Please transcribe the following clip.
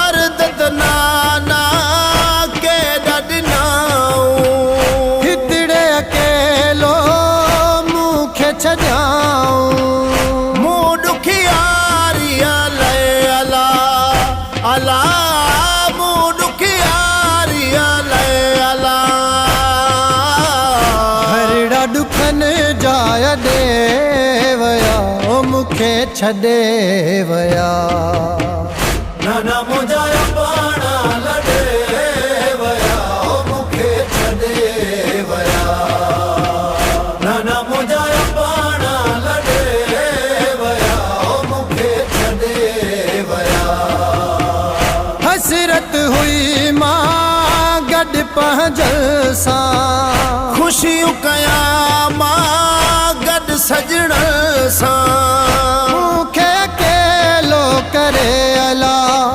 मर्द नाना के डडनाऊ हितड़े अकेलो मुखे छजाऊं मुँह दुखियारी अला अला अला मुँह दुखियारी अला अला हरड़ा दुखन जाय देवया ओ मुखे छदे वया नाना मुझा पाना लड़े वया ओ मुखे छदे वया नाना मुझा पाना लड़े वया ओ मुखे छदे वया हसरत हुई मां गड पहजल सा खुशियों कया मां गड सजण सा